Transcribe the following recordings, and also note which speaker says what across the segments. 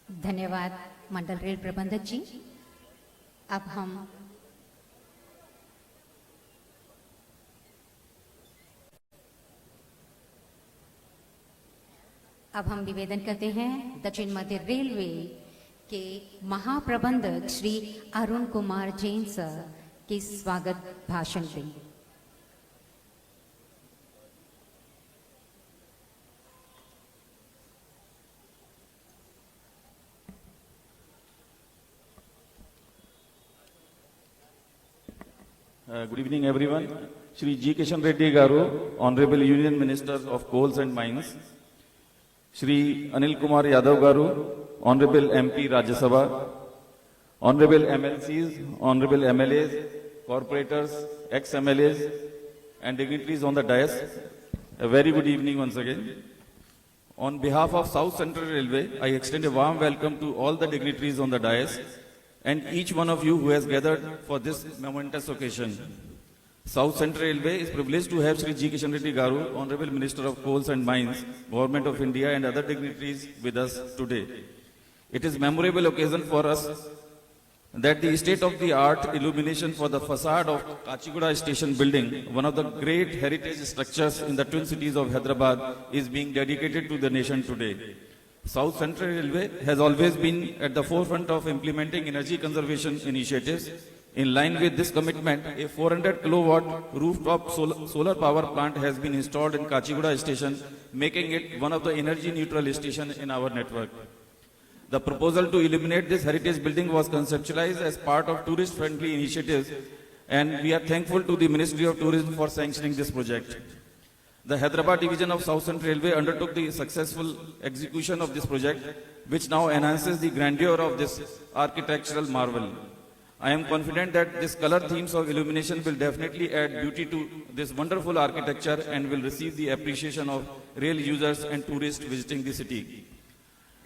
Speaker 1: धन्यवाद मंडल रेल प्रबंधक जी। अब हम निवेदन करते हैं दक्षिण मध्य रेलवे के महाप्रबंधक श्री अरुण कुमार जैन सर के स्वागत भाषण दें।
Speaker 2: Good evening, everyone. Shri G. Kishan Reddy Garu, Honorable Union Minister of Coals and Mines. Shri Anil Kumar Yadav Garu, Honorable MP Rajya Sabha. Honorable MLCs, Honorable MLAs, Corporators, ex-MLAs, and dignitaries on the dais. A very good evening once again. On behalf of South Central Railway, I extend a warm welcome to all the dignitaries on the dais and each one of you who has gathered for this momentous occasion. South Central Railway is privileged to have Shri G. Kishan Reddy Garu, Honorable Minister of Coals and Mines, Government of India and other dignitaries with us today. It is a memorable occasion for us that the state-of-the-art illumination for the facade of Kachiguda Station building, one of the great heritage structures in the twin cities of Hyderabad, is being dedicated to the nation today. South Central Railway has always been at the forefront of implementing energy conservation initiatives. In line with this commitment, a 400 kilowatt rooftop solar power plant has been installed in Kachiguda Station, making it one of the energy neutral stations in our network. The proposal to illuminate this heritage building was conceptualized as part of tourist-friendly initiatives, and we are thankful to the Ministry of Tourism for sanctioning this project. The Hyderabad division of South Central Railway undertook the successful execution of this project, which now enhances the grandeur of this architectural marvel. I am confident that this color themes of illumination will definitely add beauty to this wonderful architecture and will receive the appreciation of rail users and tourists visiting the city.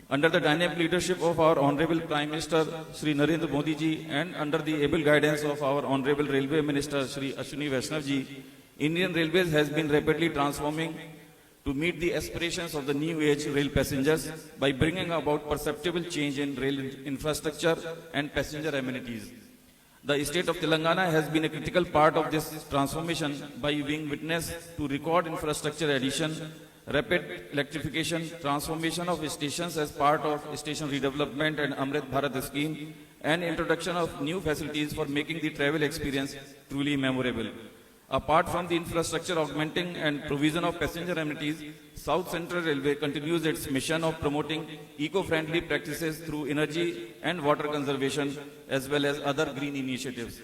Speaker 2: Under the dynamic leadership of our Honorable Prime Minister Shri Narendra Modi ji and under the able guidance of our Honorable Railway Minister Shri Ashwini Vaishnav ji, Indian Railways has been rapidly transforming to meet the aspirations of the new age rail passengers by bringing about perceptible change in rail infrastructure and passenger amenities. The state of Telangana has been a critical part of this transformation by being witness to record infrastructure addition, rapid electrification, transformation of stations as part of station redevelopment and Amrit Bharat scheme, and introduction of new facilities for making the travel experience truly memorable. Apart from the infrastructure augmenting and provision of passenger amenities, South Central Railway continues its mission of promoting eco-friendly practices through energy and water conservation as well as other green initiatives.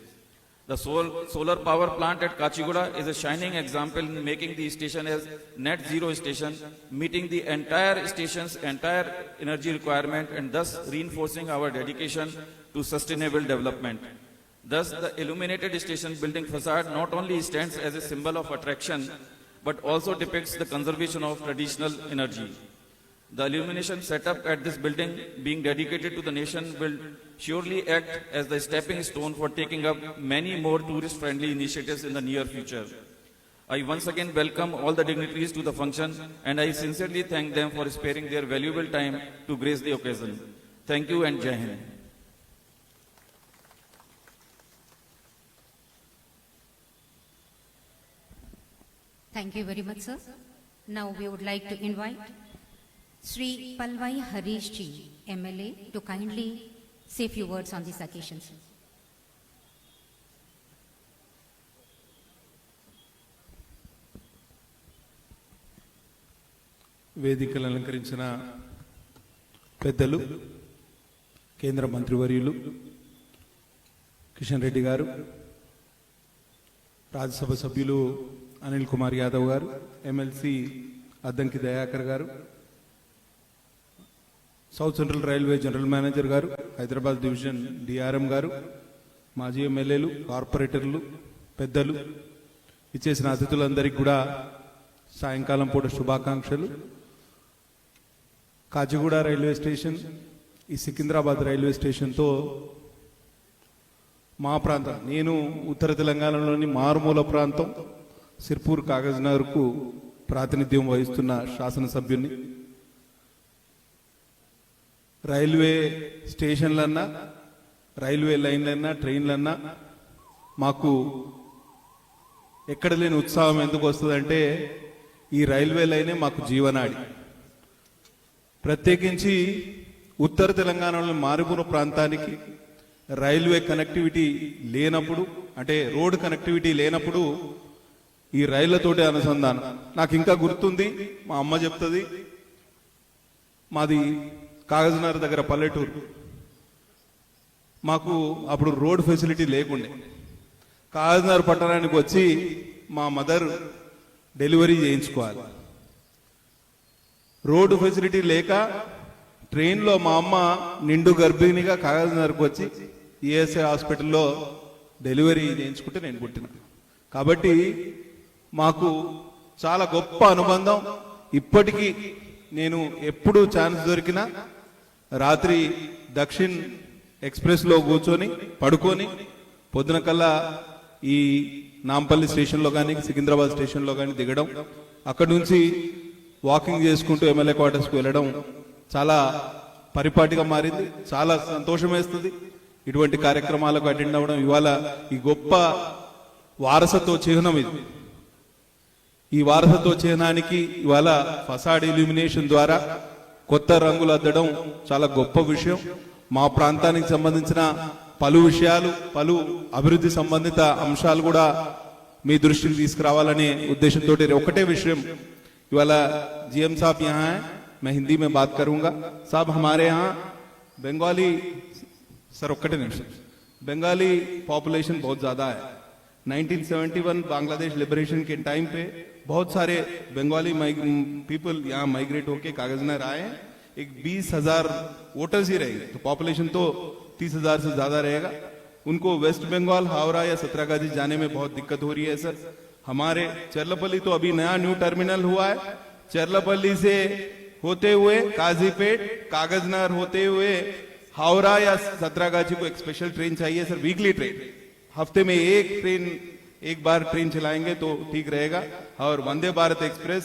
Speaker 2: The solar power plant at Kachiguda is a shining example in making the station as net zero station, meeting the entire station's entire energy requirement and thus reinforcing our dedication to sustainable development. Thus, the illuminated station building facade not only stands as a symbol of attraction, but also depicts the conservation of traditional energy. The illumination set up at this building, being dedicated to the nation, will surely act as the stepping stone for taking up many more tourist-friendly initiatives in the near future. I once again welcome all the dignitaries to the function, and I sincerely thank them for sparing their valuable time to grace the occasion. Thank you and Jai Hind.
Speaker 1: Thank you very much, sir. Now we would like to invite Sri Palwai Harish ji, MLA, to kindly say a few words on this occasion, sir.
Speaker 3: వేదికలు అలంకరించిన పెద్దలు, కేంద్ర మంత్రివర్యులు కిషన్ రెడ్డి గారు, రాజ్యసభ సభ్యులు అనిల్ కుమార్ యాదవ్ గారు, MLC Addanki Dayakar గారు, south central railway general manager గారు, హైదరాబాద్ డివిజన్ డిఆర్ఎం గారు, మాజీ ఎమ్మెల్యేలు, కార్పొరేటర్లు, పెద్దలు, ఇచ్చేసిన అతిథులందరికీ కూడా సాయంకాలం పూట శుభాకాంక్షలు. కాచిగూడ రైల్వే స్టేషన్, ఈ సికింద్రాబాద్ రైల్వే స్టేషన్తో మా ప్రాంతం, నేను ఉత్తర తెలంగాణలోని మారుమూల ప్రాంతం సిర్పూర్ కాగజ్నగర్కు ప్రాతినిధ్యం వహిస్తున్న శాసనసభ్యుని. రైల్వే స్టేషన్లన్నా రైల్వే లైన్లన్నా ట్రైన్లన్నా మాకు ఎక్కడ లేని ఉత్సాహం ఎందుకు వస్తుందంటే ఈ రైల్వే లైనే మాకు జీవనాడి. ప్రత్యేకించి ఉత్తర తెలంగాణలోని మారుమూల ప్రాంతానికి రైల్వే కనెక్టివిటీ లేనప్పుడు, అంటే రోడ్ కనెక్టివిటీ లేనప్పుడు ఈ రైళ్లతోటి అనుసంధానం. నాకు ఇంకా గుర్తుంది, మా అమ్మ చెప్తుంది, మాది కాగజ్నగర్ దగ్గర పల్లెటూరు. మాకు అప్పుడు రోడ్ ఫెసిలిటీ లేకుండే. కాగజ్నగర్ పట్టణానికి వచ్చి మా మదర్ డెలివరీ చేయించుకోవాలి. రోడ్డు ఫెసిలిటీ లేక ట్రైన్లో మా అమ్మ నిండు గర్భిణిగా కాగజ్నగర్కి వచ్చి ఈఎస్ఐ హాస్పిటల్లో డెలివరీ చేయించుకుంటే నేను పుట్టిన. కాబట్టి మాకు చాలా గొప్ప అనుబంధం. ఇప్పటికీ నేను ఎప్పుడు ఛాన్స్ దొరికినా రాత్రి దక్షిణ్ ఎక్స్ప్రెస్లో కూర్చొని పడుకొని పొద్దున కల్లా ఈ నాంపల్లి స్టేషన్లో కానీ సికింద్రాబాద్ స్టేషన్లో కానీ దిగడం, అక్కడి నుంచి వాకింగ్ చేసుకుంటూ ఎమ్మెల్యే క్వార్టర్స్కి వెళ్ళడం చాలా పరిపాటిగా మారింది. చాలా సంతోషం వేస్తుంది ఇటువంటి కార్యక్రమాలకు అటెండ్ అవ్వడం. ఇవాళ ఈ గొప్ప వారసత్వ చిహ్నం ఇది. ఈ వారసత్వ చిహ్నానికి ఇవాళ ఫసాడ్ ఇల్యూమినేషన్ ద్వారా కొత్త రంగులు అద్దడం చాలా గొప్ప విషయం. మా ప్రాంతానికి సంబంధించిన పలు విషయాలు, పలు అభివృద్ధి సంబంధిత అంశాలు కూడా మీ దృష్టికి తీసుకురావాలనే ఉద్దేశంతో ఒకటే విషయం. ఇవాళ जीएम साहब यहाँ है, मैं हिंदी में बात करूंगा. साहब हमारे यहाँ बंगाली, सर ఒక్కటే నిమిషం, बंगाली पॉपुलेशन बहुत ज्यादा है. 1971 बांग्लादेश लिबरेशन के टाइम पे बहुत सारे बंगाली पीपल यहाँ माइग्रेट होके कागजनगर आए हैं. एक 20,000 वोटर्स ही रहेंगे, तो पॉपुलेशन तो 30,000 से ज्यादा रहेगा. उनको वेस्ट बंगाल, हावड़ा या सतरागाजी जाने में बहुत दिक्कत हो रही है. सर हमारे चरलापल्ली तो अभी नया न्यू टर्मिनल हुआ है. चरलापल्ली से होते हुए काजीपेट, कागजनगर होते हुए हावड़ा या सतरागाजी को एक स्पेशल ट्रेन चाहिए सर, वीकली ट्रेन. हफ्ते में एक बार ट्रेन चलाएंगे तो ठीक रहेगा. और वंदे भारत एक्सप्रेस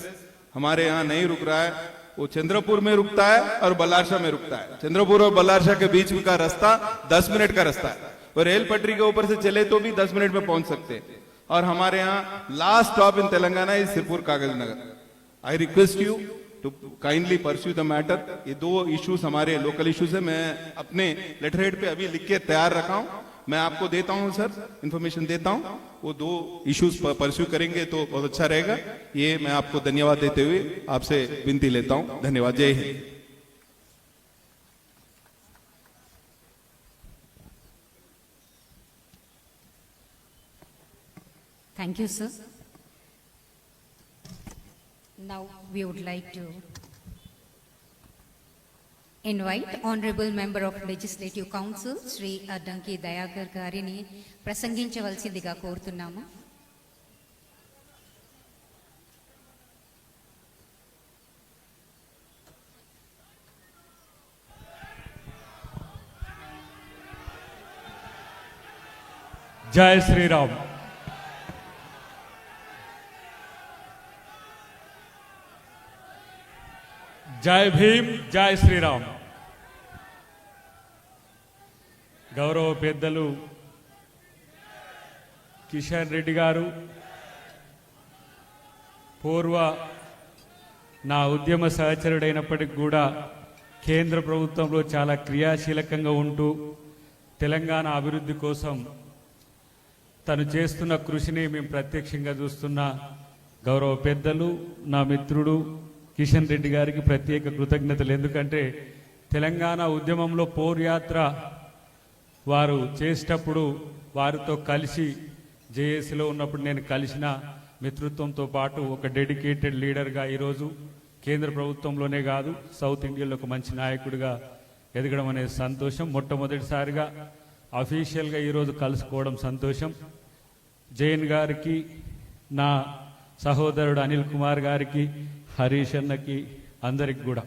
Speaker 3: हमारे यहाँ नहीं रुक रहा है, वो चंद्रपुर में रुकता है और बल्लारशाह में रुकता है. चंद्रपुर और बल्लारशाह के बीच का रास्ता 10 मिनट का रास्ता है, और रेल पटरी के ऊपर से चले तो भी 10 मिनट में पहुंच सकते हैं. और हमारे यहाँ last stop in Telangana is Sirpur Kagaznagar. I request you to kindly pursue the matter. ये दो इश्यूज हमारे लोकल इश्यूज है. मैं अपने लेटर हेड पे अभी लिख के तैयार रखा हूं, मैं आपको देता हूं सर, इंफॉर्मेशन देता हूं. वो दो इश्यूज परस्यू करेंगे तो बहुत अच्छा रहेगा. ये मैं आपको धन्यवाद देते हुए आपसे विनती लेता हूं. धन्यवाद. जय Hind.
Speaker 1: Thank you, sir. Now we would like to invite Honorable Member of Legislative Council, Shri Addanki Dayagar Garini, ప్రసంగించవలసిందిగా కోరుతున్నాము.
Speaker 4: जय श्री राम. जय भीम, जय శ్రీరామ్. గౌరవ పెద్దలు కిషన్ రెడ్డి గారు, పూర్వ నా ఉద్యమ సహచరుడైనప్పటికీ కూడా కేంద్ర ప్రభుత్వంలో చాలా క్రియాశీలకంగా ఉంటూ తెలంగాణ అభివృద్ధి కోసం తను చేస్తున్న కృషిని మేము ప్రత్యక్షంగా చూస్తున్న గౌరవ పెద్దలు, నా మిత్రుడు కిషన్ రెడ్డి గారికి ప్రత్యేక కృతజ్ఞతలు. ఎందుకంటే తెలంగాణ ఉద్యమంలో పోర్ యాత్ర వారు చేసేటప్పుడు వారితో కలిసి జేఏసీలో ఉన్నప్పుడు నేను కలిసిన మిత్రత్వంతో పాటు ఒక డెడికేటెడ్ లీడర్గా ఈరోజు కేంద్ర ప్రభుత్వంలోనే కాదు సౌత్ ఇండియాలో ఒక మంచి నాయకుడిగా ఎదగడం అనేది సంతోషం. మొట్టమొదటిసారిగా అఫీషియల్గా ఈరోజు కలుసుకోవడం సంతోషం. జైన్ గారికి, నా సహోదరుడు అనిల్ కుమార్ గారికి, హరీష్ అన్నకి, అందరికి కూడా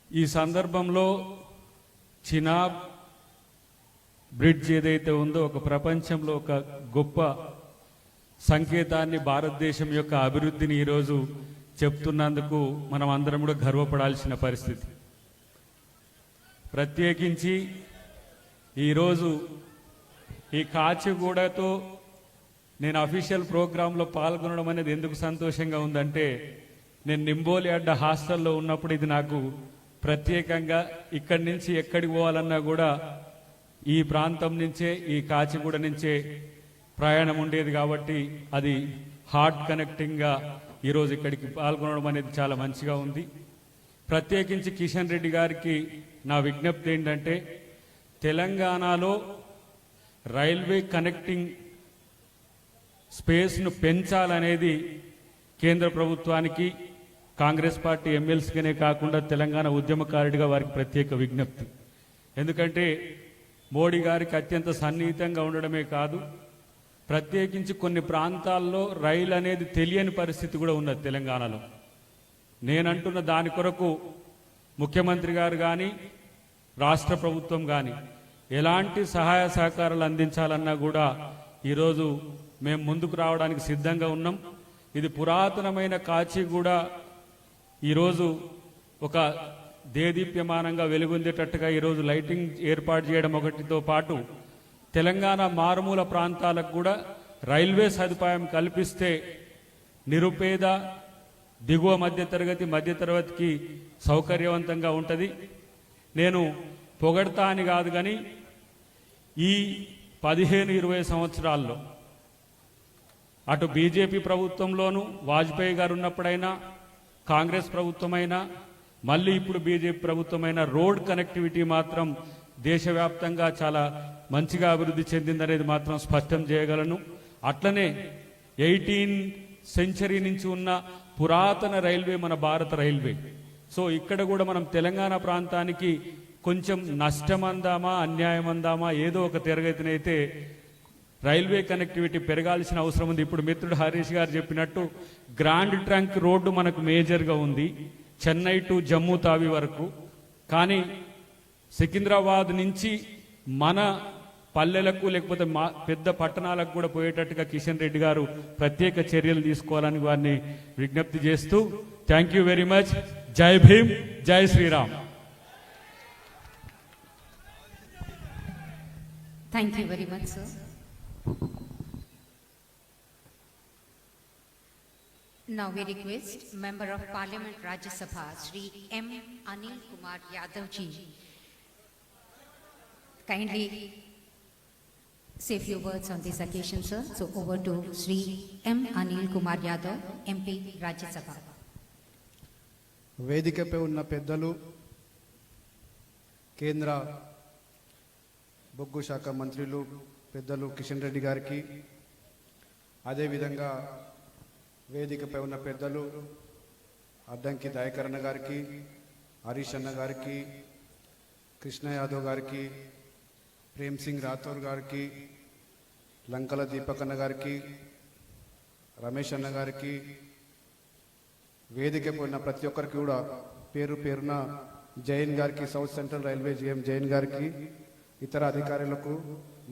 Speaker 4: ఈ సందర్భంలో చినాబ్ బ్రిడ్జ్ ఏదైతే ఉందో ఒక ప్రపంచంలో ఒక గొప్ప సంకేతాన్ని, భారతదేశం యొక్క అభివృద్ధిని ఈరోజు చెప్తున్నందుకు మనం అందరం కూడా గర్వపడాల్సిన పరిస్థితి. ప్రత్యేకించి ఈరోజు ఈ కాచిగూడతో నేను అఫీషియల్ ప్రోగ్రాంలో పాల్గొనడం అనేది ఎందుకు సంతోషంగా ఉందంటే, నేను నింబోలి అడ్డ హాస్టల్లో ఉన్నప్పుడు ఇది నాకు ప్రత్యేకంగా ఇక్కడి నుంచి ఎక్కడికి పోవాలన్నా కూడా ఈ ప్రాంతం నుంచే, ఈ కాచిగూడ నుంచే ప్రయాణం ఉండేది. కాబట్టి అది హార్ట్ కనెక్టింగ్గా ఈరోజు ఇక్కడికి పాల్గొనడం అనేది చాలా మంచిగా ఉంది. ప్రత్యేకించి కిషన్ రెడ్డి గారికి నా విజ్ఞప్తి ఏంటంటే, తెలంగాణలో రైల్వే కనెక్టింగ్ స్పేస్ను పెంచాలనేది కేంద్ర ప్రభుత్వానికి, కాంగ్రెస్ పార్టీ ఎమ్మెల్సీగానే కాకుండా తెలంగాణ ఉద్యమకారుడిగా వారికి ప్రత్యేక విజ్ఞప్తి. ఎందుకంటే మోడీ గారికి అత్యంత సన్నిహితంగా ఉండడమే కాదు, ప్రత్యేకించి కొన్ని ప్రాంతాల్లో రైలు అనేది తెలియని పరిస్థితి కూడా ఉన్నది తెలంగాణలో. నేనంటున్న దాని కొరకు ముఖ్యమంత్రి గారు కానీ రాష్ట్ర ప్రభుత్వం కానీ ఎలాంటి సహాయ సహకారాలు అందించాలన్నా కూడా ఈరోజు మేము ముందుకు రావడానికి సిద్ధంగా ఉన్నాం. ఇది పురాతనమైన కాచిగూడ ఈరోజు ఒక దేదీప్యమానంగా వెలుగొందేటట్టుగా ఈరోజు లైటింగ్ ఏర్పాటు చేయడం ఒకటితో పాటు తెలంగాణ మారుమూల ప్రాంతాలకు కూడా రైల్వే సదుపాయం కల్పిస్తే నిరుపేద, దిగువ మధ్యతరగతికి సౌకర్యవంతంగా ఉంటుంది. నేను పొగడతా అని కాదు, కానీ ఈ 15-20 సంవత్సరాల్లో అటు బీజేపీ ప్రభుత్వంలోనూ వాజ్పేయి గారు ఉన్నప్పుడైనా, కాంగ్రెస్ ప్రభుత్వమైనా, మళ్ళీ ఇప్పుడు బీజేపీ ప్రభుత్వమైనా రోడ్ కనెక్టివిటీ మాత్రం దేశవ్యాప్తంగా చాలా మంచిగా అభివృద్ధి చెందిందనేది మాత్రం స్పష్టం చేయగలను. అట్లనే 18th సెంచరీ నుంచి ఉన్న పురాతన రైల్వే మన భారత రైల్వే. సో ఇక్కడ కూడా మనం తెలంగాణ ప్రాంతానికి కొంచెం నష్టమందామా అన్యాయమందామా ఏదో ఒక తిరగతినైతే రైల్వే కనెక్టివిటీ పెరగాల్సిన అవసరం ఉంది. ఇప్పుడు మిత్రుడు హరీష్ గారు చెప్పినట్టు గ్రాండ్ ట్రంక్ రోడ్డు మనకు మేజర్గా ఉంది, చెన్నై టు జమ్మూ తావి వరకు. కానీ సికింద్రాబాద్ నుంచి మన పల్లెలకు లేకపోతే పెద్ద పట్టణాలకు కూడా పోయేటట్టుగా కిషన్ రెడ్డి గారు ప్రత్యేక చర్యలు తీసుకోవాలని వారిని విజ్ఞప్తి చేస్తూ, థ్యాంక్ యూ వెరీ మచ్. జై భీమ్, జై Sriram.
Speaker 1: Thank you very much, sir. Now we request Member of Parliament Rajya Sabha Shri M. Anil Kumar Yadav ji kindly say few words on this occasion, sir. So over to Shri M. Anil Kumar Yadav, MP Rajya Sabha.
Speaker 5: వేదికపై ఉన్న పెద్దలు, కేంద్ర బొగ్గు శాఖ మంత్రులు పెద్దలు కిషన్ రెడ్డి గారికి, అదేవిధంగా వేదికపై ఉన్న పెద్దలు అడ్డంకి దయాకరణ గారికి, హరీష్ అన్న గారికి, కృష్ణ యాదవ్ గారికి, ప్రేమ్ సింగ్ రాథోర్ గారికి, లంకల దీపక్ అన్న గారికి, రమేష్ అన్న గారికి, వేదికపై ఉన్న ప్రతి ఒక్కరికి కూడా పేరు పేరున జైన్ గారికి, south central railway GM Jain గారికి, ఇతర అధికారులకు,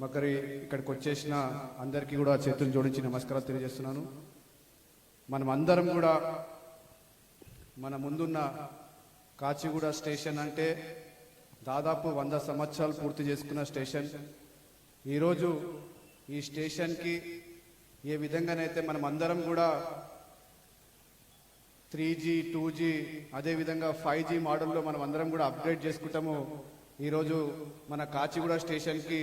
Speaker 5: మరి ఇక్కడికి వచ్చేసిన అందరికీ కూడా చేతులు జోడించి నమస్కారాలు తెలియజేస్తున్నాను. మనం అందరం కూడా మన ముందున్న కాచిగూడ స్టేషన్ అంటే దాదాపు 100 సంవత్సరాలు పూర్తి చేసుకున్న స్టేషన్. ఈరోజు ఈ స్టేషన్కి ఏ విధంగానైతే మనం అందరం కూడా 3G 2G అదేవిధంగా 5G మోడల్లో మనం అందరం కూడా అప్గ్రేడ్ చేసుకుంటాము. ఈరోజు మన కాచిగూడ స్టేషన్కి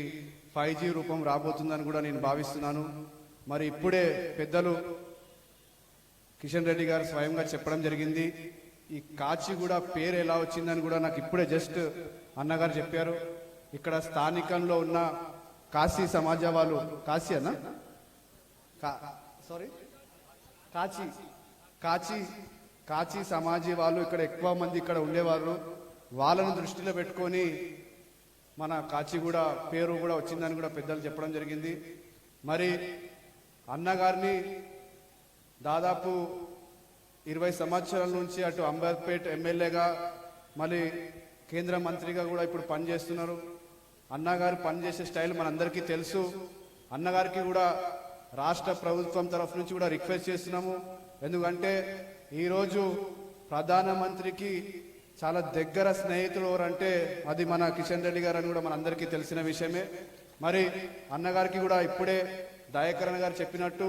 Speaker 5: 5G రూపం రాబోతుందని కూడా నేను భావిస్తున్నాను. మరి ఇప్పుడే పెద్దలు కిషన్ రెడ్డి గారు స్వయంగా చెప్పడం జరిగింది. ఈ కాచిగూడ పేరు ఎలా వచ్చిందని కూడా నాకు ఇప్పుడే జస్ట్ అన్నగారు చెప్పారు. ఇక్కడ స్థానికంలో ఉన్న కాశీ సమాజ వాళ్ళు, కాశీ అన్న సారీ కాశీ సమాజీ వాళ్ళు ఇక్కడ ఎక్కువ మంది ఇక్కడ ఉండేవారు. వాళ్ళను దృష్టిలో పెట్టుకొని మన కాచిగూడ పేరు కూడా వచ్చిందని కూడా పెద్దలు చెప్పడం జరిగింది. మరి అన్నగారిని దాదాపు 20 సంవత్సరాల నుంచి అటు అంబర్పేట్ ఎమ్మెల్యేగా మళ్ళీ కేంద్ర మంత్రిగా కూడా ఇప్పుడు పనిచేస్తున్నారు. అన్నగారు పనిచేసే స్టైల్ మనందరికీ తెలుసు. అన్నగారికి కూడా రాష్ట్ర ప్రభుత్వం తరఫు నుంచి కూడా రిక్వెస్ట్ చేస్తున్నాము. ఎందుకంటే ఈరోజు ప్రధానమంత్రికి చాలా దగ్గర స్నేహితులు ఎవరంటే అది మన కిషన్ రెడ్డి గారు అని కూడా మనందరికీ తెలిసిన విషయమే. మరి అన్నగారికి కూడా ఇప్పుడే దయాకరణ గారు చెప్పినట్టు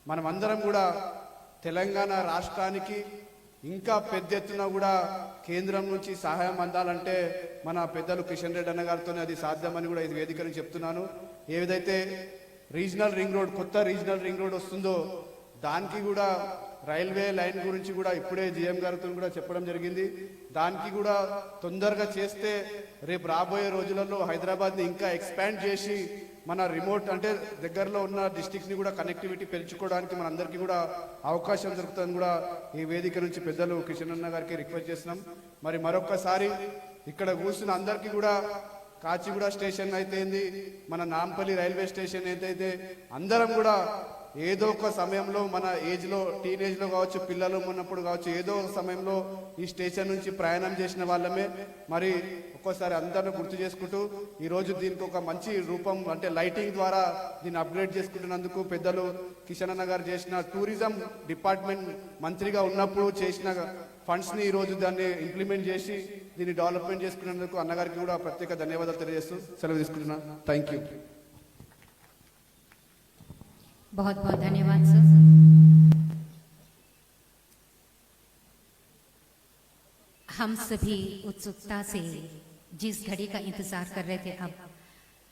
Speaker 5: మనమందరం కూడా తెలంగాణ రాష్ట్రానికి ఇంకా పెద్ద ఎత్తున కూడా కేంద్రం నుంచి సహాయం అందాలంటే మన పెద్దలు కిషన్ రెడ్డి అన్న గారితోనే అది సాధ్యమని కూడా ఇది వేదికని చెప్తున్నాను. ఏదైతే రీజనల్ రింగ్ రోడ్, కొత్త రీజనల్ రింగ్ రోడ్ వస్తుందో దానికి కూడా రైల్వే లైన్ గురించి కూడా ఇప్పుడే జీఎం గారితో కూడా చెప్పడం జరిగింది. దానికి కూడా తొందరగా చేస్తే రేపు రాబోయే రోజులలో హైదరాబాద్ని ఇంకా ఎక్స్పాండ్ చేసి మన రిమోట్ అంటే దగ్గరలో ఉన్న డిస్ట్రిక్ట్ని కూడా కనెక్టివిటీ పెంచుకోవడానికి మనందరికీ కూడా అవకాశం దొరుకుతుందని కూడా ఈ వేదిక నుంచి పెద్దలు కిషన్ అన్న గారికి రిక్వెస్ట్ చేస్తున్నాం. మరి మరొక్కసారి ఇక్కడ కూర్చున్న అందరికీ కూడా కాచిగూడ స్టేషన్ అయితే మన నాంపల్లి రైల్వే స్టేషన్ అయితే అందరం కూడా ఏదో ఒక సమయంలో మన ఏజ్లో టీనేజ్లో కావచ్చు, పిల్లలు ఉన్నప్పుడు కావచ్చు, ఏదో ఒక సమయంలో ఈ స్టేషన్ నుంచి ప్రయాణం చేసిన వాళ్ళమే. మరి ఒక్కోసారి అందరిని గుర్తు చేసుకుంటూ ఈరోజు దీనికి ఒక మంచి రూపం అంటే లైటింగ్ ద్వారా దీన్ని అప్గ్రేడ్ చేసుకుంటున్నందుకు పెద్దలు కిషన్ అన్న గారు చేసిన టూరిజం డిపార్ట్మెంట్ మంత్రిగా ఉన్నప్పుడు చేసిన ఫండ్స్ని ఈరోజు దాన్ని ఇంప్లిమెంట్ చేసి దీన్ని డెవలప్మెంట్ చేసుకున్నందుకు అన్నగారికి కూడా ప్రత్యేక ధన్యవాదాలు తెలియజేస్తూ సెలవు తీసుకుంటున్నాను. Thank you.
Speaker 1: बहुत बहुत धन्यवाद सर. हम सभी उत्सुकता से जिस घड़ी का इंतजार कर रहे थे, अब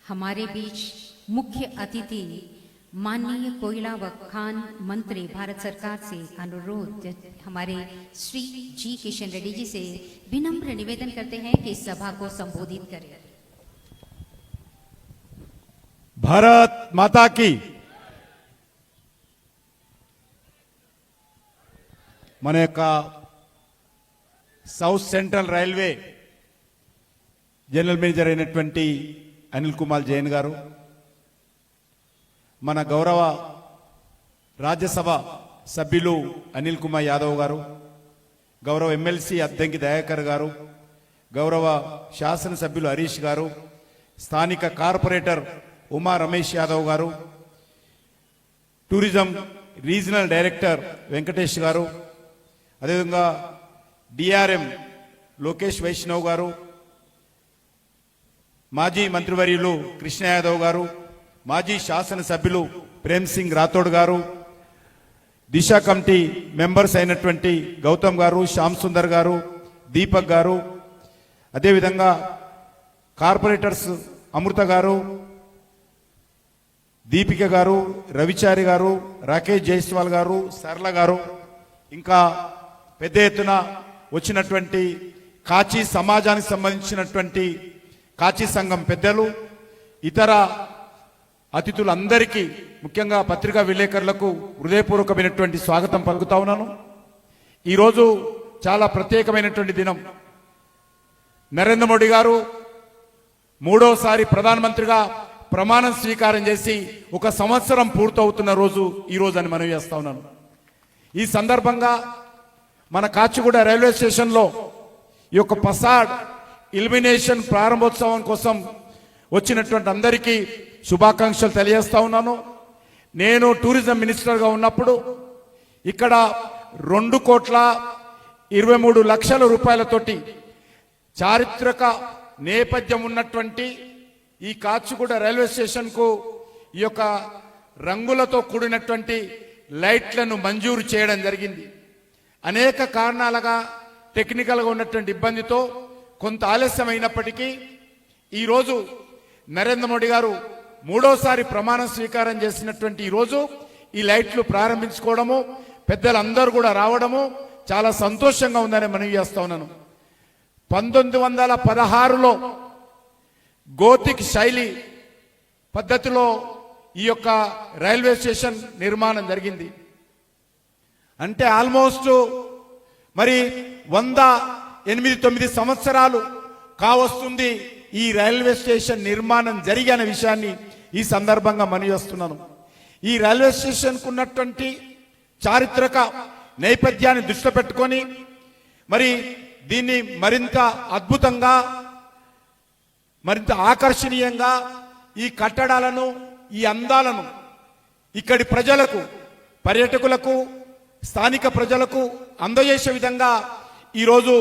Speaker 1: हमारे बीच मुख्य अतिथि माननीय कोयला व खान मंत्री भारत सरकार से अनुरोध हमारे श्री जी किशन रेड्डी जी से विनम्र निवेदन करते हैं कि सभा को संबोधित करें.
Speaker 6: भारत माता की. మన యొక్క south central railway general manager అయినటువంటి అనిల్ కుమార్ జైన్ గారు, మన గౌరవ రాజ్యసభ సభ్యులు అనిల్ కుమార్ యాదవ్ గారు, గౌరవ ఎమ్మెల్సీ అద్దంకి దయాకర్ గారు, గౌరవ శాసనసభ్యులు హరీష్ గారు, స్థానిక కార్పొరేటర్ ఉమా రమేష్ యాదవ్ గారు, టూరిజం రీజనల్ డైరెక్టర్ వెంకటేష్ గారు, అదేవిధంగా డిఆర్ఎం లోకేష్ వైష్ణవ్ గారు, మాజీ మంత్రివర్యులు కృష్ణ యాదవ్ గారు, మాజీ శాసనసభ్యులు ప్రేమ్ సింగ్ రాథోడ్ గారు, దిశ కమిటీ మెంబర్స్ అయినటువంటి గౌతమ్ గారు, శ్యామ్ సుందర్ గారు, దీపక్ గారు, అదేవిధంగా కార్పొరేటర్స్ అమృత గారు, దీపిక గారు, రవిచారి గారు, రాకేష్ జైస్వాల్ గారు, సరళ గారు, ఇంకా పెద్ద ఎత్తున వచ్చినటువంటి కాచి సమాజానికి సంబంధించినటువంటి కాచి సంఘం పెద్దలు, ఇతర అతిథులందరికీ ముఖ్యంగా పత్రికా విలేకరులకు హృదయపూర్వకమైనటువంటి స్వాగతం పలుకుతా ఉన్నాను. ఈరోజు చాలా ప్రత్యేకమైనటువంటి దినం. నరేంద్ర మోడీ గారు మూడోసారి ప్రధానమంత్రిగా ప్రమాణం స్వీకారం చేసి 1 సంవత్సరం పూర్తవుతున్న రోజు ఈ రోజు అని మనవి చేస్తా ఉన్నాను. ఈ సందర్భంగా మన కాచిగూడ రైల్వే స్టేషన్లో ఈ యొక్క ఫసాడ్ ఇల్యుమినేషన్ ప్రారంభోత్సవం కోసం వచ్చినటువంటి అందరికీ శుభాకాంక్షలు తెలియజేస్తా ఉన్నాను. నేను టూరిజం మినిస్టర్గా ఉన్నప్పుడు ఇక్కడ 2,23,00,000 రూపాయలతోటి చారిత్రక నేపథ్యం ఉన్నటువంటి ఈ కాచిగూడ రైల్వే స్టేషన్కు ఈ యొక్క రంగులతో కూడినటువంటి లైట్లను మంజూరు చేయడం జరిగింది. అనేక కారణాలుగా టెక్నికల్గా ఉన్నటువంటి ఇబ్బందితో కొంత ఆలస్యమైనప్పటికీ ఈరోజు నరేంద్ర మోడీ గారు మూడోసారి ప్రమాణ స్వీకారం చేసినటువంటి ఈరోజు ఈ లైట్లు ప్రారంభించుకోవడము, పెద్దలందరూ కూడా రావడము చాలా సంతోషంగా ఉందని మనవి చేస్తా ఉన్నాను. 1916లో గోతిక్ శైలి పద్ధతిలో ఈ యొక్క రైల్వే స్టేషన్ నిర్మాణం జరిగింది. అంటే ఆల్మోస్ట్ మరి 108-9 సంవత్సరాలు కావస్తుంది ఈ రైల్వే స్టేషన్ నిర్మాణం జరిగిన విషయాన్ని ఈ సందర్భంగా మనవి చేస్తున్నాను. ఈ రైల్వే స్టేషన్కు ఉన్నటువంటి చారిత్రక నేపథ్యాన్ని దృష్టిలో పెట్టుకొని మరి దీన్ని మరింత అద్భుతంగా, మరింత ఆకర్షణీయంగా ఈ కట్టడాలను, ఈ అందాలను ఇక్కడి ప్రజలకు, పర్యాటకులకు, స్థానిక ప్రజలకు అందజేసే విధంగా ఈరోజు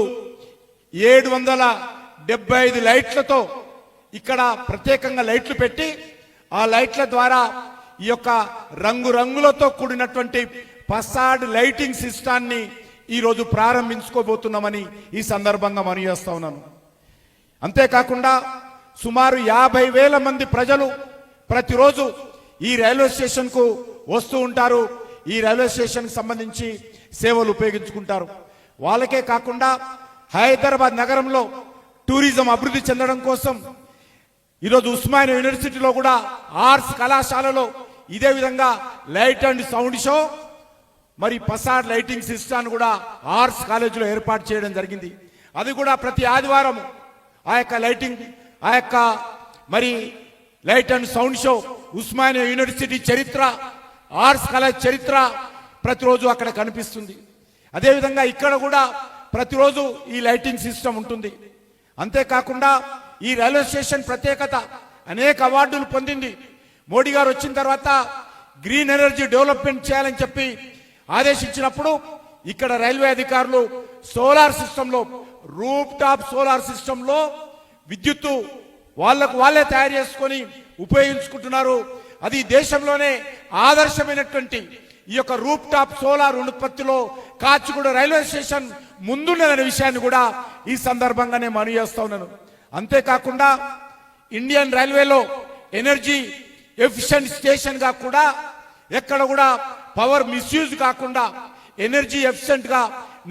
Speaker 6: 775 లైట్లతో ఇక్కడ ప్రత్యేకంగా లైట్లు పెట్టి ఆ లైట్ల ద్వారా ఈ యొక్క రంగురంగులతో కూడినటువంటి ఫసాడ్ లైటింగ్ సిస్టాన్ని ఈరోజు ప్రారంభించుకోబోతున్నామని ఈ సందర్భంగా మనవి చేస్తా ఉన్నాను. అంతేకాకుండా సుమారు 50,000 మంది ప్రజలు ప్రతిరోజు ఈ రైల్వే స్టేషన్కు వస్తూ ఉంటారు. ఈ రైల్వే స్టేషన్కి సంబంధించి సేవలు ఉపయోగించుకుంటారు. వాళ్ళకే కాకుండా హైదరాబాద్ నగరంలో టూరిజం అభివృద్ధి చెందడం కోసం ఈరోజు ఉస్మానియా యూనివర్సిటీలో కూడా ఆర్ట్స్ కళాశాలలో ఇదే విధంగా లైట్ అండ్ సౌండ్ షో మరి ఫసాడ్ లైటింగ్ సిస్టాన్ని కూడా ఆర్ట్స్ కాలేజీలో ఏర్పాటు చేయడం జరిగింది. అది కూడా ప్రతి ఆదివారం ఆ యొక్క లైటింగ్ ఆ యొక్క మరి light and sound show Osmania university చరిత్ర ఆర్ట్స్ కాలేజ్ చరిత్ర ప్రతిరోజు అక్కడ కనిపిస్తుంది. అదేవిధంగా ఇక్కడ కూడా ప్రతిరోజు ఈ లైటింగ్ సిస్టమ్ ఉంటుంది. అంతేకాకుండా ఈ రైల్వే స్టేషన్ ప్రత్యేకత అనేక అవార్డులు పొందింది. మోడీ గారు వచ్చిన తర్వాత గ్రీన్ ఎనర్జీ డెవలప్మెంట్ చేయాలని చెప్పి ఆదేశించినప్పుడు ఇక్కడ రైల్వే అధికారులు సోలార్ సిస్టంలో రూఫ్ టాప్ సోలార్ సిస్టంలో విద్యుత్తు వాళ్ళే తయారు చేసుకొని ఉపయోగించుకుంటున్నారు. అది దేశంలోనే ఆదర్శమైనటువంటి ఈ యొక్క రూఫ్ టాప్ సోలార్ ఉత్పత్తిలో కాచిగూడ రైల్వే స్టేషన్ ముందున్నదనే విషయాన్ని కూడా ఈ సందర్భంగానే మనవి చేస్తా ఉన్నాను. అంతేకాకుండా ఇండియన్ రైల్వేలో ఎనర్జీ ఎఫిషియెంట్ స్టేషన్ గా కూడా ఎక్కడ కూడా పవర్ మిస్యూజ్ కాకుండా ఎనర్జీ ఎఫిషియెంట్ గా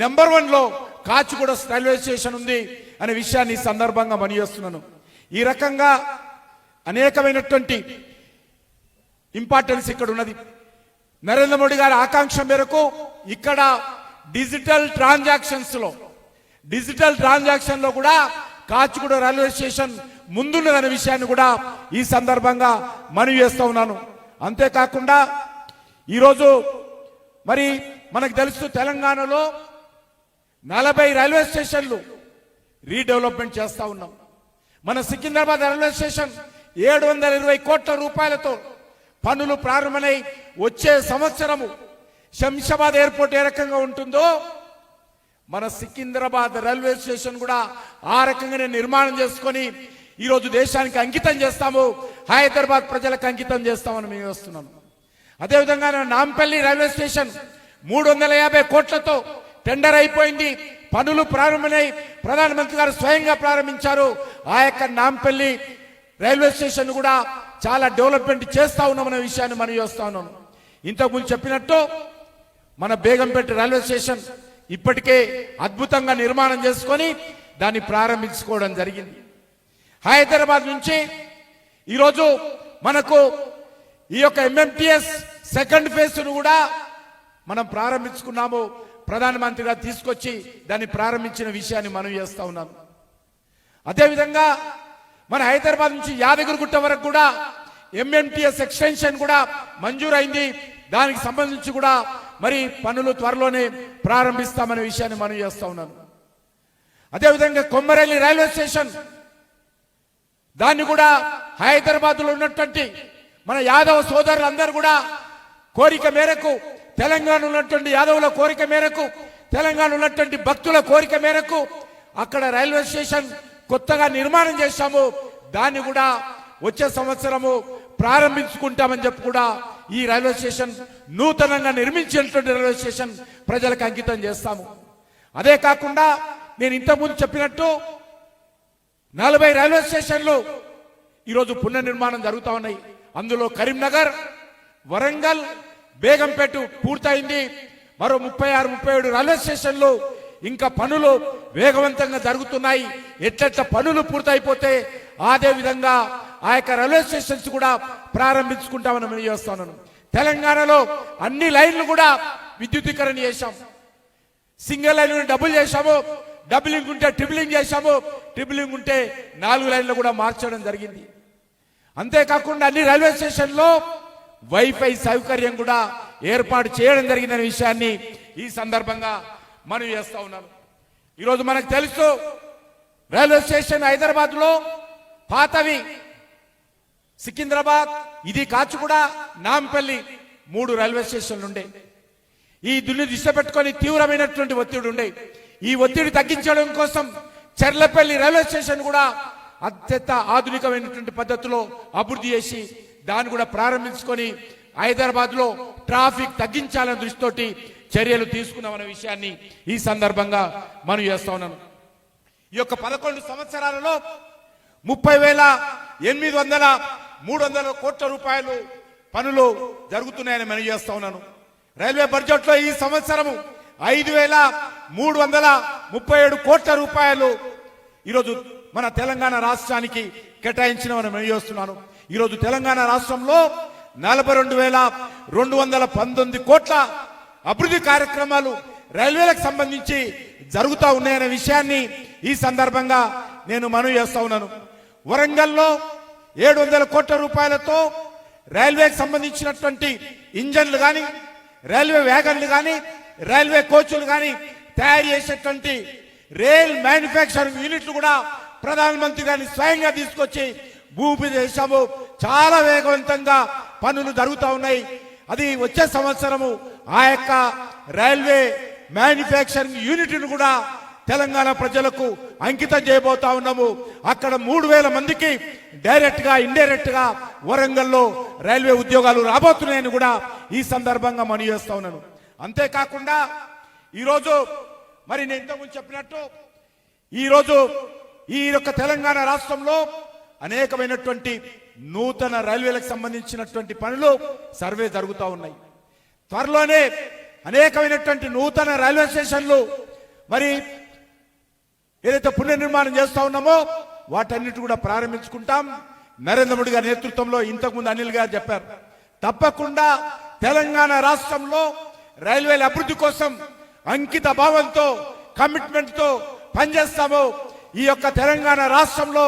Speaker 6: నెంబర్ 1 లో కాచిగూడ రైల్వే స్టేషన్ ఉంది అనే విషయాన్ని ఈ సందర్భంగా మనవి చేస్తున్నాను. ఈ రకంగా అనేకమైనటువంటి ఇంపార్టెన్స్ ఇక్కడ ఉన్నది. నరేంద్ర మోడీ గారి ఆకాంక్ష మేరకు ఇక్కడ డిజిటల్ ట్రాన్సాక్షన్ లో కూడా కాచిగూడ రైల్వే స్టేషన్ ముందున్నదనే విషయాన్ని కూడా ఈ సందర్భంగా మనవి చేస్తా ఉన్నాను. అంతేకాకుండా ఈరోజు మరి మనకు తెలుసు తెలంగాణలో 40 రైల్వే స్టేషన్లు రీడెవలప్మెంట్ చేస్తా ఉన్నాం. మన సికింద్రాబాద్ రైల్వే స్టేషన్ 720 కోట్ల రూపాయలతో పనులు ప్రారంభమై వచ్చే సంవత్సరము శంషాబాద్ ఎయిర్పోర్ట్ ఏ రకంగా ఉంటుందో మన సికింద్రాబాద్ రైల్వే స్టేషన్ కూడా ఆ రకంగానే నిర్మాణం చేసుకొని ఈరోజు దేశానికి అంకితం చేస్తాము, హైదరాబాద్ ప్రజలకు అంకితం చేస్తామని మేము వస్తున్నాము. అదేవిధంగా నాంపల్లి రైల్వే స్టేషన్ 350 కోట్లతో టెండర్ అయిపోయింది, పనులు ప్రారంభమై ప్రధానమంత్రి గారు స్వయంగా ప్రారంభించారు. ఆ యొక్క నాంపల్లి రైల్వే స్టేషన్ కూడా చాలా డెవలప్మెంట్ చేస్తా ఉన్నామనే విషయాన్ని మనం చేస్తా ఉన్నాం. ఇంతకుముందు చెప్పినట్టు మన బేగంపేట రైల్వే స్టేషన్ ఇప్పటికే అద్భుతంగా నిర్మాణం చేసుకొని దాన్ని ప్రారంభించుకోవడం జరిగింది. హైదరాబాద్ నుంచి ఈరోజు మనకు ఈ యొక్క ఎంఎంటీఎస్ సెకండ్ ఫేజ్ ను కూడా మనం ప్రారంభించుకున్నాము. ప్రధానమంత్రి గారు తీసుకొచ్చి దాన్ని ప్రారంభించిన విషయాన్ని మనం చేస్తా ఉన్నాము. అదేవిధంగా మన హైదరాబాద్ నుంచి యాదగిరిగుట్ట వరకు కూడా ఎంఎంటీఎస్ ఎక్స్టెన్షన్ కూడా మంజూరైంది. దానికి సంబంధించి కూడా మరి పనులు త్వరలోనే ప్రారంభిస్తామనే విషయాన్ని మనం చేస్తా ఉన్నాను. అదేవిధంగా కొమ్మరేలి రైల్వే స్టేషన్ దాన్ని కూడా హైదరాబాద్ లో ఉన్నటువంటి మన యాదవ సోదరులందరూ కూడా కోరిక మేరకు, తెలంగాణ ఉన్నటువంటి యాదవుల కోరిక మేరకు, తెలంగాణ ఉన్నటువంటి భక్తుల కోరిక మేరకు అక్కడ రైల్వే స్టేషన్ కొత్తగా నిర్మాణం చేశాము. దాన్ని కూడా వచ్చే సంవత్సరము ప్రారంభించుకుంటామని చెప్పి కూడా ఈ రైల్వే స్టేషన్ నూతనంగా నిర్మించినటువంటి రైల్వే స్టేషన్ ప్రజలకు అంకితం చేస్తాము. అదే కాకుండా నేను ఇంతకుముందు చెప్పినట్టు 40 రైల్వే స్టేషన్లు ఈరోజు పునర్నిర్మాణం జరుగుతూ ఉన్నాయి. అందులో కరీంనగర్, వరంగల్, బేగంపేట పూర్తయింది. మరో 36-37 రైల్వే స్టేషన్లు ఇంకా పనులు వేగవంతంగా జరుగుతున్నాయి. ఎట్లెట్ల పనులు పూర్తయిపోతే అదే విధంగా ఆ యొక్క రైల్వే స్టేషన్స్ కూడా ప్రారంభించుకుంటామని మనం చేస్తున్నాను. తెలంగాణలో అన్ని లైన్లు కూడా విద్యుదీకరణ చేశాం. సింగిల్ లైన్ డబుల్ చేశాము, డబులింగ్ ఉంటే ట్రిపులింగ్ చేశాము, ట్రిపులింగ్ ఉంటే 4 లైన్లు కూడా మార్చడం జరిగింది. అంతేకాకుండా అన్ని రైల్వే స్టేషన్లో వైఫై సౌకర్యం కూడా ఏర్పాటు చేయడం జరిగిందనే విషయాన్ని ఈ సందర్భంగా మనం చేస్తా ఉన్నాను. ఈరోజు మనకు తెలుసు రైల్వే స్టేషన్ హైదరాబాద్ లో పాతవి సికింద్రాబాద్, ఇది కాచిగూడ, నాంపల్లి 3 రైల్వే స్టేషన్లు ఉండే. ఈ దున్ని దృష్టి పెట్టుకొని తీవ్రమైనటువంటి ఒత్తిడి ఉండే. ఈ ఒత్తిడి తగ్గించడం కోసం చెర్లపల్లి రైల్వే స్టేషన్ కూడా అత్యంత ఆధునికమైనటువంటి పద్ధతిలో అభివృద్ధి చేసి దాన్ని కూడా ప్రారంభించుకొని హైదరాబాద్లో ట్రాఫిక్ తగ్గించాలనే దృష్టితోటి చర్యలు తీసుకున్నామన్న విషయాన్ని ఈ సందర్భంగా మనం చేస్తా ఉన్నాను. ఈ యొక్క 11 సంవత్సరాలలో 30,800 కోట్ల రూపాయలు పనులు జరుగుతున్నాయని మనం చేస్తా ఉన్నాను. రైల్వే బడ్జెట్ లో ఈ సంవత్సరము 5,337 కోట్ల రూపాయలు ఈరోజు మన తెలంగాణ రాష్ట్రానికి కేటాయించిన మనం చేస్తున్నాను. ఈరోజు తెలంగాణ రాష్ట్రంలో 42,219 కోట్ల అభివృద్ధి కార్యక్రమాలు రైల్వేలకు సంబంధించి జరుగుతూ ఉన్నాయనే విషయాన్ని ఈ సందర్భంగా నేను మనవి చేస్తా ఉన్నాను. వరంగల్లో 700 కోట్ల రూపాయలతో రైల్వేకి సంబంధించినటువంటి ఇంజన్లు కానీ, రైల్వే వ్యాగన్లు కానీ, రైల్వే కోచ్లు కానీ తయారు చేసేటువంటి రైల్ మ్యానుఫ్యాక్చరింగ్ యూనిట్లు కూడా ప్రధానమంత్రి గారిని స్వయంగా తీసుకొచ్చి భూమి దేశము చాలా వేగవంతంగా పనులు జరుగుతూ ఉన్నాయి. అది వచ్చే సంవత్సరము ఆ యొక్క రైల్వే మ్యానుఫ్యాక్చరింగ్ యూనిట్ను కూడా తెలంగాణ ప్రజలకు అంకితం చేయబోతా ఉన్నాము. అక్కడ 3,000 మందికి డైరెక్ట్ గా ఇండైరెక్ట్ గా వరంగల్లో రైల్వే ఉద్యోగాలు రాబోతున్నాయని కూడా ఈ సందర్భంగా మనవి చేస్తా ఉన్నాను. అంతేకాకుండా ఈరోజు మరి నేను ఇంతకుముందు చెప్పినట్టు ఈరోజు ఈ యొక్క తెలంగాణ రాష్ట్రంలో అనేకమైనటువంటి నూతన రైల్వేలకు సంబంధించినటువంటి పనులు సర్వే జరుగుతూ ఉన్నాయి. త్వరలోనే అనేకమైనటువంటి నూతన రైల్వే స్టేషన్లు మరి ఏదైతే పునర్నిర్మాణం చేస్తా ఉన్నామో వాటన్నిటి కూడా ప్రారంభించుకుంటాం. నరేంద్ర మోడీ గారి నేతృత్వంలో ఇంతకుముందు అనిల్ గారు చెప్పారు, తప్పకుండా తెలంగాణ రాష్ట్రంలో రైల్వేల అభివృద్ధి కోసం అంకిత భావంతో కమిట్మెంట్ తో పనిచేస్తాము. ఈ యొక్క తెలంగాణ రాష్ట్రంలో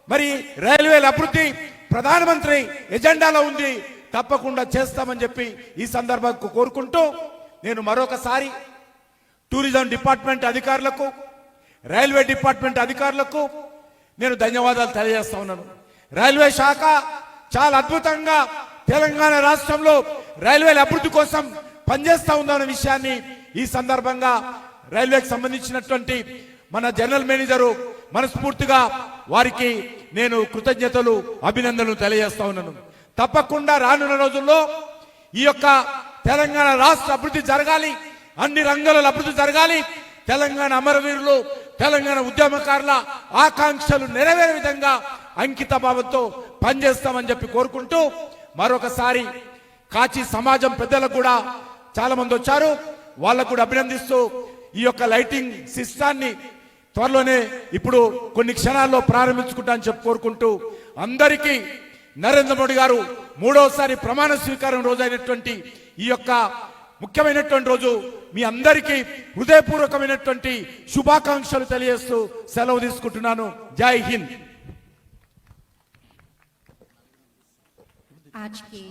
Speaker 6: మరి రైల్వేల అభివృద్ధి ప్రధానమంత్రి ఎజెండాలో ఉంది, తప్పకుండా చేస్తామని చెప్పి ఈ సందర్భంగా కోరుకుంటూ నేను మరొకసారి టూరిజం డిపార్ట్మెంట్ అధికారులకు, రైల్వే డిపార్ట్మెంట్ అధికారులకు నేను ధన్యవాదాలు తెలియజేస్తా ఉన్నాను. రైల్వే శాఖ చాలా అద్భుతంగా తెలంగాణ రాష్ట్రంలో రైల్వేల అభివృద్ధి కోసం పనిచేస్తా ఉందన్న విషయాన్ని ఈ సందర్భంగా రైల్వేకి సంబంధించినటువంటి మన జనరల్ మేనేజరు మనస్ఫూర్తిగా వారికి నేను కృతజ్ఞతలు, అభినందనలు తెలియజేస్తా ఉన్నాను. తప్పకుండా రానున్న రోజుల్లో ఈ యొక్క తెలంగాణ రాష్ట్ర అభివృద్ధి జరగాలి, అన్ని రంగాలలో అభివృద్ధి జరగాలి, తెలంగాణ అమరవీరులు, తెలంగాణ ఉద్యమకారుల ఆకాంక్షలు నెరవేరే విధంగా అంకిత భావంతో పనిచేస్తామని చెప్పి కోరుకుంటూ మరొకసారి కాచి సమాజం పెద్దలకు కూడా చాలా మంది వచ్చారు, వాళ్ళకు కూడా అభినందిస్తూ ఈ యొక్క లైటింగ్ సిస్టాన్ని త్వరలోనే ఇప్పుడు కొన్ని క్షణాల్లో ప్రారంభించుకుంటా అని చెప్పి కోరుకుంటూ అందరికీ నరేంద్ర మోడీ గారు 3వసారి ప్రమాణ స్వీకారం రోజు అయినటువంటి ఈ యొక్క ముఖ్యమైనటువంటి రోజు మీ అందరికీ హృదయపూర్వకమైనటువంటి శుభాకాంక్షలు తెలియజేస్తూ సెలవు తీసుకుంటున్నాను. జై హింద్.
Speaker 1: आज के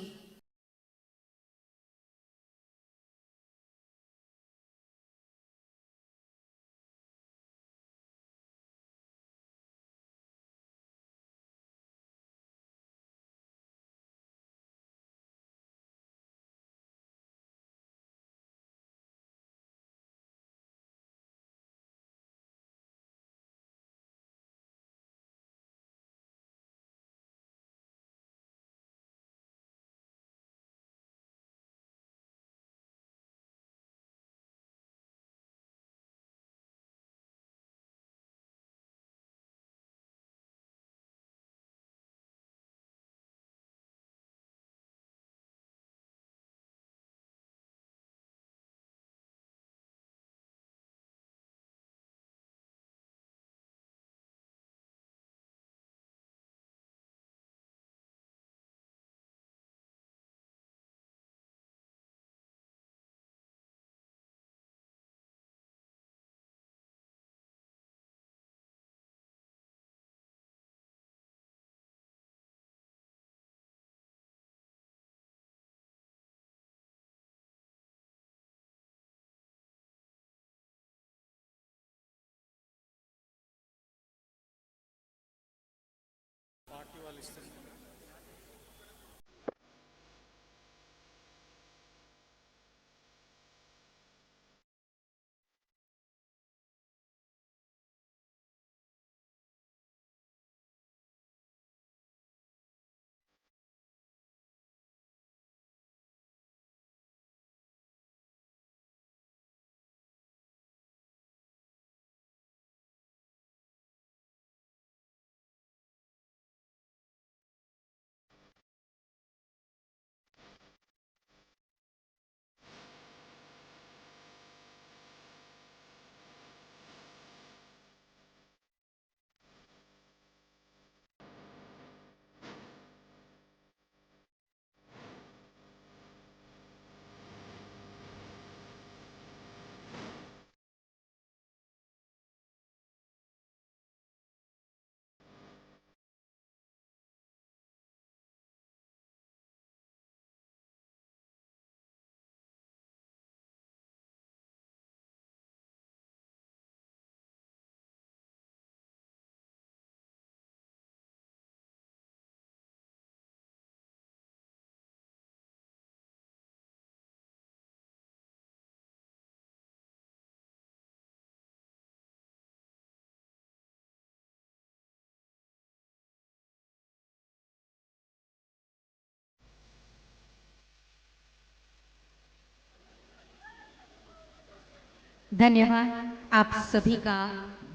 Speaker 1: धन्यवाद। आप सभी का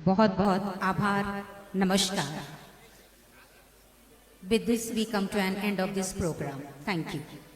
Speaker 1: बहुत बहुत आभार। नमस्कार। With this we come to an end of this program. Thank you.